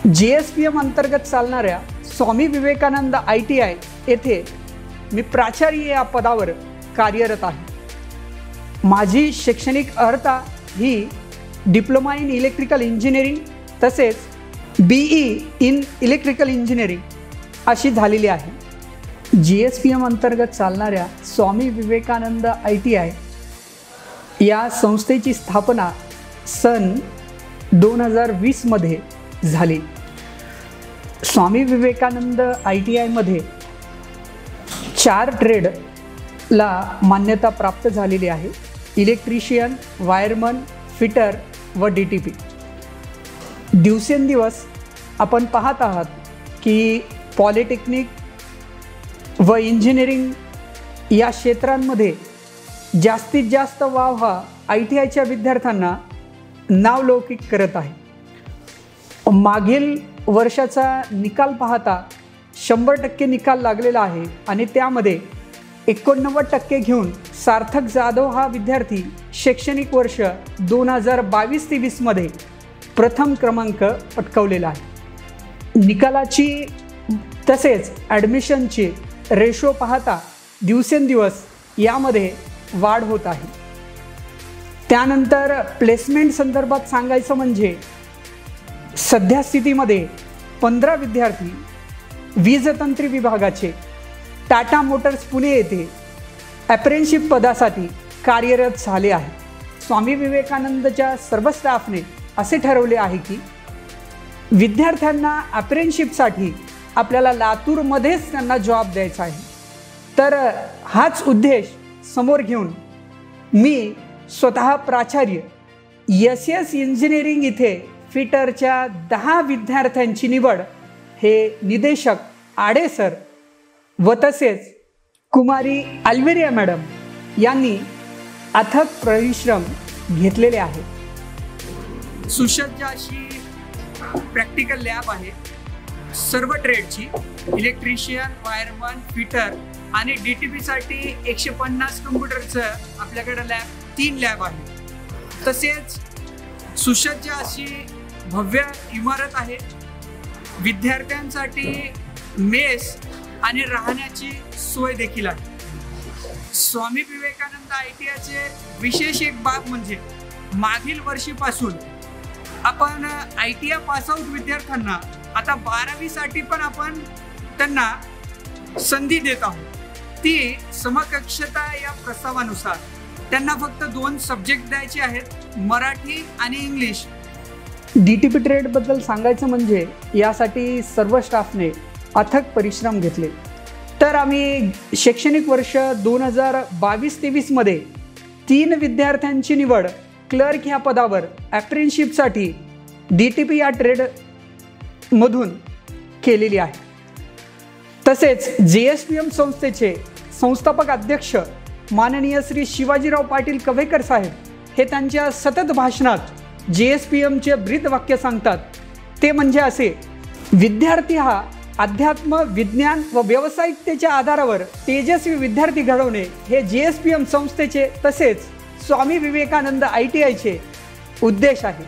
GSPM अंतर्गत चालणाऱ्या Swami Vivekananda ITI येथे मी प्राचार्य या पदावर कार्यरत आहे। माझी शैक्षणिक अर्हता ही डिप्लोमा इन इलेक्ट्रिकल इंजिनिअरिंग तसेच BE इन इलेक्ट्रिकल इंजिनिअरिंग अशी झालेली आहे। GSPM अंतर्गत चालणाऱ्या स्वामी विवेकानंद ITI या संस्थेची स्थापना सन 2020 मध्ये झाली। स्वामी विवेकानंद ITI मध्ये 4 ट्रेडला मान्यता प्राप्त झालेली आहे। इलेक्ट्रिशियन, वायरमन, फिटर व DTP। दिवसेंदिवस आपण पाहत आहात की पॉलिटेक्निक व इंजिनिअरिंग या क्षेत्रांमध्ये जास्तीत जास्त वाव हा ITIच्या विद्यार्थ्यांना नावलौकिक करत आहे। मागील वर्षाचा निकाल पाहता 100% निकाल लागलेला आहे आणि त्यामध्ये 89% घेऊन सार्थक जाधव हा विद्यार्थी शैक्षणिक वर्ष 2022-23 मध्ये प्रथम क्रमांक पटकावलेला आहे। निकालाची तसेच ॲडमिशनची रेशो पाहता दिवसेंदिवस यामध्ये वाढ होत आहे। त्यानंतर प्लेसमेंट संदर्भात सांगायचं म्हणजे सध्या स्थितीमध्ये 15 विद्यार्थी वीजतंत्री विभागाचे टाटा मोटर्स पुणे येथे अप्रेंटिसशिप पदासाठी कार्यरत झाले आहेत। स्वामी विवेकानंदच्या सर्व स्टाफने असे ठरवले आहे की विद्यार्थ्यांना अप्रेंटिसशिपसाठी आपल्याला लातूरमध्येच त्यांना जॉब द्यायचा आहे। तर हाच उद्देश समोर घेऊन मी स्वतः प्राचार्य SS इंजिनिअरिंग इथे फिटरच्या 10 विद्यार्थ्यांची निवड हे निदेशक आडे सर व तसेच कुमारी अल्वेरिया मॅडम यांनी अथक परिश्रम घेतलेले आहेत। सुसज्ज अशी प्रॅक्टिकल लॅब आहे। सर्व ट्रेडची इलेक्ट्रिशियन, वायरमन, फिटर आणि DTP साठी 150 कम्प्युटरचं आपल्याकडे 3 लॅब आहे। तसेच सुसज्ज अशी भव्य इमारत आहे। विद्यार्थ्यांसाठी मेस आणि राहण्याची सोय देखील आहे। स्वामी विवेकानंद ITIचे विशेष एक बाब म्हणजे मागील वर्षीपासून आपण ITI पासआउट विद्यार्थ्यांना आता 12वी साठी पण आपण त्यांना संधी देत आहोत। ती समकक्षता या प्रस्तावानुसार त्यांना फक्त 2 सब्जेक्ट द्यायचे आहेत, मराठी आणि इंग्लिश। DTP ट्रेडबद्दल सांगायचं म्हणजे यासाठी सर्व स्टाफने अथक परिश्रम घेतले। तर आम्ही शैक्षणिक वर्ष 2022-23 मध्ये 3 विद्यार्थ्यांची निवड क्लर्क ह्या पदावर अप्रेंटिसशिपसाठी DTP या ट्रेडमधून केलेली आहे। तसेच GSPM संस्थेचे संस्थापक अध्यक्ष माननीय श्री शिवाजीराव पाटील कवेकर साहेब हे त्यांच्या सतत भाषणात GSPMचे ब्रीदवाक्य सांगतात। ते म्हणजे असे: विद्यार्थी हा अध्यात्म, विज्ञान व व्यावसायिकतेच्या आधारावर तेजस्वी विद्यार्थी घडवणे हे GSPM संस्थेचे तसेच स्वामी विवेकानंद ITIचे उद्देश आहे।